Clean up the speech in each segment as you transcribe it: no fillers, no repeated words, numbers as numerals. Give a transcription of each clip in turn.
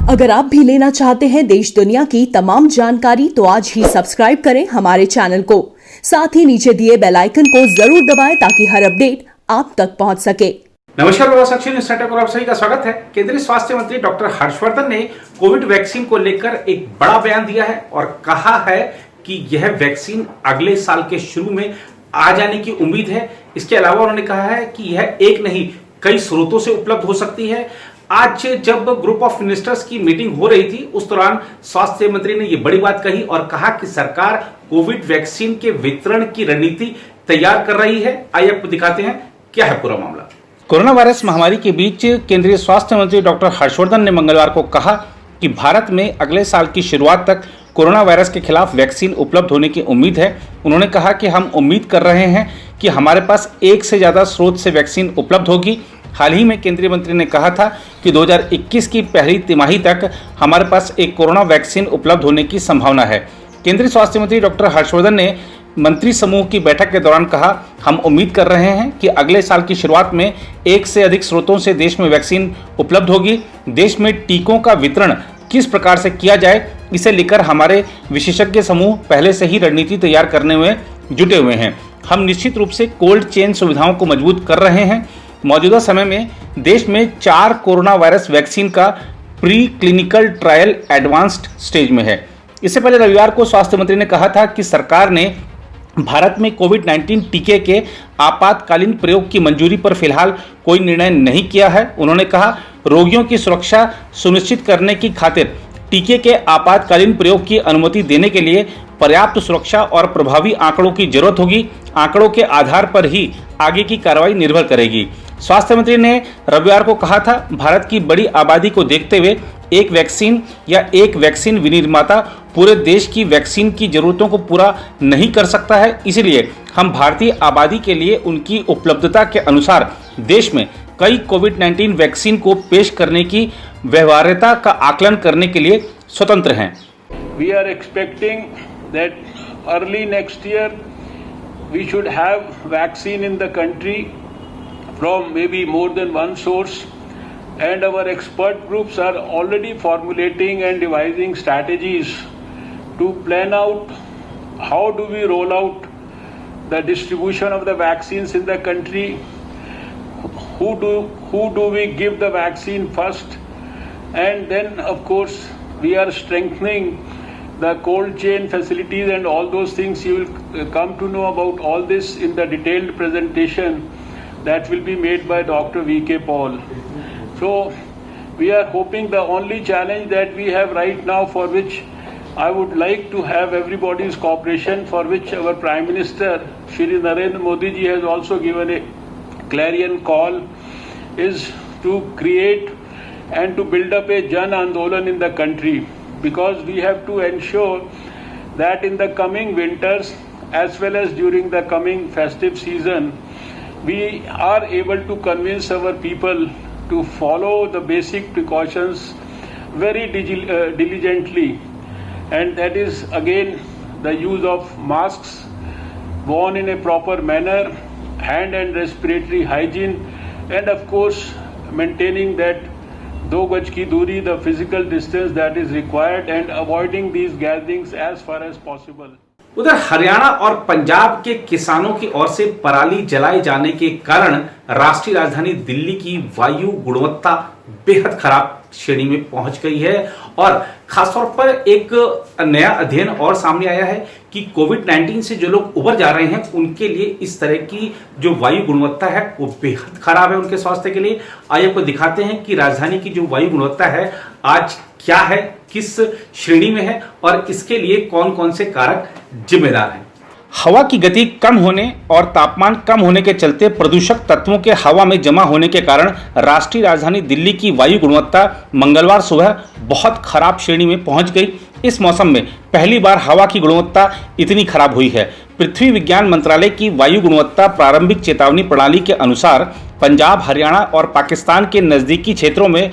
अगर आप भी लेना चाहते हैं देश दुनिया की तमाम जानकारी तो आज ही सब्सक्राइब करें हमारे चैनल को। साथ ही नीचे दिए बेल आइकन को जरूर दबाएं ताकि हर अपडेट आप तक पहुंच सके। नमस्कार, प्रभासाक्षी न्यूज सेंटर पर आप सभी का स्वागत है। केंद्रीय स्वास्थ्य मंत्री डॉक्टर हर्षवर्धन ने कोविड वैक्सीन को लेकर एक बड़ा बयान दिया है और कहा है कि यह वैक्सीन अगले साल के शुरू में आ जाने की उम्मीद है। इसके अलावा उन्होंने कहा है कि यह एक नहीं कई स्रोतों से उपलब्ध हो सकती है। आज जब ग्रुप ऑफ मिनिस्टर्स की मीटिंग हो रही थी उस दौरान स्वास्थ्य मंत्री ने यह बड़ी बात कही और कहा कि सरकार कोविड वैक्सीन के वितरण की रणनीति तैयार कर रही है। आइए आपको दिखाते हैं क्या है पूरा मामला। कोरोना वायरस महामारी के बीच केंद्रीय स्वास्थ्य मंत्री डॉक्टर हर्षवर्धन ने मंगलवार को कहा कि भारत में अगले साल की शुरुआत तक कोरोना वायरस के खिलाफ वैक्सीन उपलब्ध होने की उम्मीद है। उन्होंने कहा कि हम उम्मीद कर रहे हैं कि हमारे पास एक से ज़्यादा स्रोत से वैक्सीन उपलब्ध होगी। हाल ही में केंद्रीय मंत्री ने कहा था कि 2021 की पहली तिमाही तक हमारे पास एक कोरोना वैक्सीन उपलब्ध होने की संभावना है। केंद्रीय स्वास्थ्य मंत्री डॉक्टर हर्षवर्धन ने मंत्री समूह की बैठक के दौरान कहा, हम उम्मीद कर रहे हैं कि अगले साल की शुरुआत में एक से अधिक स्रोतों से देश में वैक्सीन उपलब्ध होगी। देश में टीकों का वितरण किस प्रकार से किया जाए, इसे लेकर हमारे विशेषज्ञ समूह पहले से ही रणनीति तैयार करने में जुटे हुए हैं। हम निश्चित रूप से कोल्ड चेन सुविधाओं को मजबूत कर रहे हैं। मौजूदा समय में देश में 4 कोरोना वायरस वैक्सीन का pre clinical trial advanced stage में है। इससे पहले रविवार को स्वास्थ्य मंत्री ने कहा था कि सरकार ने भारत में कोविड-19 टीके के आपातकालीन प्रयोग की मंजूरी पर फिलहाल कोई निर्णय नहीं किया है। उन्होंने कहा, रोगियों की सुरक्षा सुनिश्चित करने की खातिर टीके के आपातकालीन प्रयोग की अनुमति देने के लिए पर्याप्त सुरक्षा और प्रभावी आंकड़ों की जरूरत होगी। आंकड़ों के आधार पर ही आगे की कार्रवाई निर्भर करेगी। स्वास्थ्य मंत्री ने रविवार को कहा था, भारत की बड़ी आबादी को देखते हुए एक वैक्सीन या एक वैक्सीन विनिर्माता पूरे देश की वैक्सीन की जरूरतों को पूरा नहीं कर सकता है। इसलिए हम भारतीय आबादी के लिए उनकी उपलब्धता के अनुसार देश में कई कोविड-19 वैक्सीन को पेश करने की व्यवहार्यता का आकलन करने के लिए स्वतंत्र हैं। We are expecting that early next year we should have vaccine in the country from maybe more than one source, and our expert groups are already formulating and devising strategies to plan out how do we roll out the distribution of the vaccines in the country, who do we give the vaccine first, and then of course we are strengthening the cold chain facilities and all those things. You will come to know about all this in the detailed presentation that will be made by Dr. V.K. Paul. So we are hoping, the only challenge that we have right now, for which I would like to have everybody's cooperation, for which our Prime Minister Shri Narendra Modi ji has also given a clarion call, is to create and to build up a Jan Andolan in the country, because we have to ensure that in the coming winters as well as during the coming festive season we are able to convince our people to follow the basic precautions very diligently, and that is again the use of masks worn in a proper manner, hand and respiratory hygiene, and of course maintaining that 2 गज की दूरी, the physical distance that is required, and avoiding these gatherings as far as possible. उधर हरियाणा और पंजाब के किसानों की ओर से पराली जलाए जाने के कारण राष्ट्रीय राजधानी दिल्ली की वायु गुणवत्ता बेहद खराब श्रेणी में पहुंच गई है और खासतौर पर एक नया अध्ययन और सामने आया है कि कोविड-19 से जो लोग उबर जा रहे हैं उनके लिए इस तरह की जो वायु गुणवत्ता है वो बेहद खराब है उनके स्वास्थ्य के लिए। आइए आपको दिखाते हैं कि राजधानी की जो वायु गुणवत्ता है आज क्या है, किस श्रेणी में है और इसके लिए कौन कौन से कारक जिम्मेदार हैं। हवा की गति कम होने और तापमान कम होने के चलते प्रदूषक तत्वों के हवा में जमा होने के कारण राष्ट्रीय राजधानी दिल्ली की वायु गुणवत्ता मंगलवार सुबह बहुत खराब श्रेणी में पहुंच गई। इस मौसम में पहली बार हवा की गुणवत्ता इतनी खराब हुई है। पृथ्वी विज्ञान मंत्रालय की वायु गुणवत्ता प्रारंभिक चेतावनी प्रणाली के अनुसार पंजाब, हरियाणा और पाकिस्तान के नजदीकी क्षेत्रों में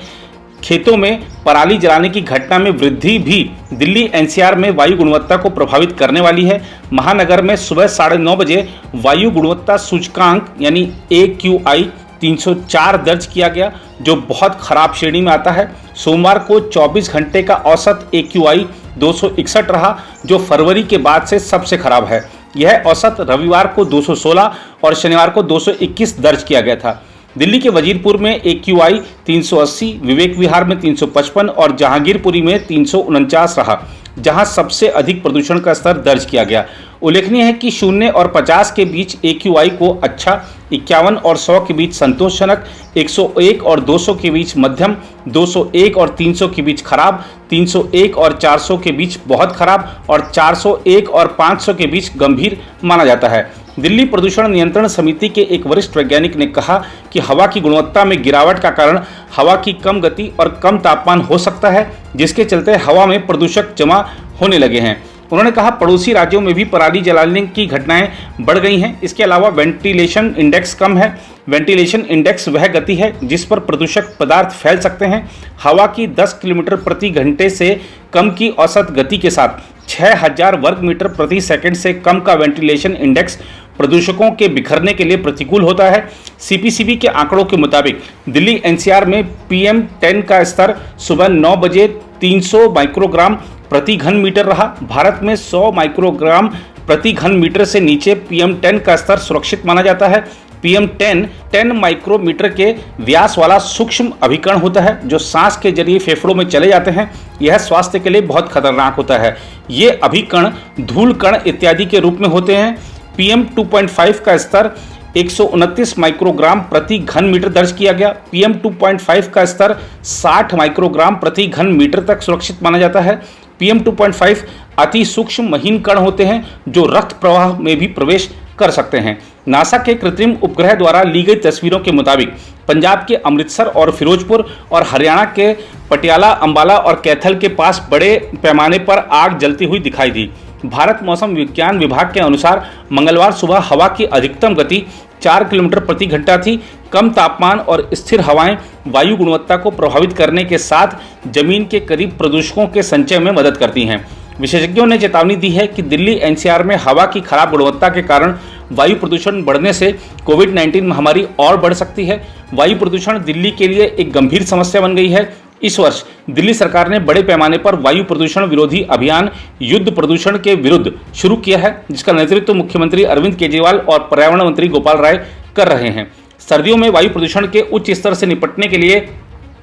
खेतों में पराली जलाने की घटना में वृद्धि भी दिल्ली एनसीआर में वायु गुणवत्ता को प्रभावित करने वाली है। महानगर में सुबह 9:30 बजे वायु गुणवत्ता सूचकांक यानी AQI 304 दर्ज किया गया, जो बहुत खराब श्रेणी में आता है। सोमवार को 24 घंटे का औसत AQI 261 रहा, जो फरवरी के बाद से सबसे खराब है। यह औसत रविवार को 216 और शनिवार को 221 दर्ज किया गया था। दिल्ली के वजीरपुर में AQI 380, विवेक विहार में 355 और जहांगीरपुरी में 349 रहा, जहां सबसे अधिक प्रदूषण का स्तर दर्ज किया गया। उल्लेखनीय है कि 0 और 50 के बीच AQI को अच्छा, 51 और 100 के बीच संतोषजनक, 101 और 200 के बीच मध्यम, 201 और 300 के बीच खराब, 301 और 400 के बीच बहुत खराब और 401 और 500 के बीच गंभीर माना जाता है। दिल्ली प्रदूषण नियंत्रण समिति के एक वरिष्ठ वैज्ञानिक ने कहा कि हवा की गुणवत्ता में गिरावट का कारण हवा की कम गति और कम तापमान हो सकता है, जिसके चलते हवा में प्रदूषक जमा होने लगे हैं। उन्होंने कहा पड़ोसी राज्यों में भी पराली जलाने की घटनाएं बढ़ गई हैं। इसके अलावा वेंटिलेशन इंडेक्स कम है। वेंटिलेशन इंडेक्स वह गति है जिस पर प्रदूषक पदार्थ फैल सकते हैं। हवा की 10 किलोमीटर प्रति घंटे से कम की औसत गति के साथ 6000 वर्ग मीटर प्रति सेकंड से कम का वेंटिलेशन इंडेक्स प्रदूषकों के बिखरने के लिए प्रतिकूल होता है। CPCB के आंकड़ों के मुताबिक दिल्ली NCR में PM10 का स्तर सुबह 9 बजे 300 माइक्रोग्राम प्रति घन मीटर रहा। भारत में 100 माइक्रोग्राम प्रति घन मीटर से नीचे PM10 का स्तर सुरक्षित माना जाता है। PM10 10 माइक्रोमीटर के व्यास वाला सूक्ष्म अभिकण होता है, जो सांस के जरिए फेफड़ों में चले जाते हैं। यह स्वास्थ्य के लिए बहुत खतरनाक होता है। ये अभिकण धूल कण इत्यादि के रूप में होते हैं। PM2.5 का स्तर 129 माइक्रोग्राम प्रति घन मीटर दर्ज किया गया। PM2.5 का स्तर 60 माइक्रोग्राम प्रति घन मीटर तक सुरक्षित माना जाता है। PM2.5 अति सूक्ष्म महीन कण होते हैं, जो रक्त प्रवाह में भी प्रवेश कर सकते हैं। नासा के कृत्रिम उपग्रह द्वारा ली गई तस्वीरों के मुताबिक पंजाब के अमृतसर और फिरोजपुर और हरियाणा के पटियाला, अंबाला और कैथल के पास बड़े पैमाने पर आग जलती हुई दिखाई दी। भारत मौसम विज्ञान विभाग के अनुसार मंगलवार सुबह हवा की अधिकतम गति 4 किलोमीटर प्रति घंटा थी। कम तापमान और स्थिर हवाएं वायु गुणवत्ता को प्रभावित करने के साथ जमीन के करीब प्रदूषकों के संचय में मदद करती हैं। विशेषज्ञों ने चेतावनी दी है कि दिल्ली NCR में हवा की खराब गुणवत्ता के कारण वायु प्रदूषण बढ़ने से कोविड-19 महामारी और बढ़ सकती है। वायु प्रदूषण दिल्ली के लिए एक गंभीर समस्या बन गई है। इस वर्ष दिल्ली सरकार ने बड़े पैमाने पर वायु प्रदूषण विरोधी अभियान युद्ध प्रदूषण के विरुद्ध शुरू किया है, जिसका नेतृत्व मुख्यमंत्री अरविंद केजरीवाल और पर्यावरण मंत्री गोपाल राय कर रहे हैं। सर्दियों में वायु प्रदूषण के उच्च स्तर से निपटने के लिए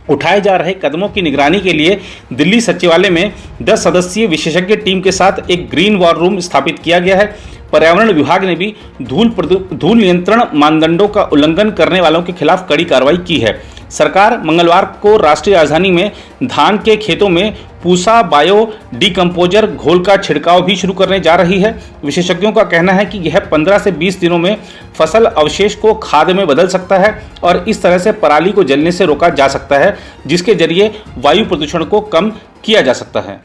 उठाए जा रहे कदमों की निगरानी के लिए दिल्ली सचिवालय में 10 सदस्यीय विशेषज्ञ टीम के साथ एक ग्रीन वॉर रूम स्थापित किया गया है। पर्यावरण विभाग ने भी धूल नियंत्रण मानदंडों का उल्लंघन करने वालों के खिलाफ कड़ी कार्रवाई की है। सरकार मंगलवार को राष्ट्रीय राजधानी में धान के खेतों में पूसा बायो डिकम्पोजर घोल का छिड़काव भी शुरू करने जा रही है। विशेषज्ञों का कहना है कि यह 15 से 20 दिनों में फसल अवशेष को खाद में बदल सकता है और इस तरह से पराली को जलने से रोका जा सकता है, जिसके जरिए वायु प्रदूषण को कम किया जा सकता है।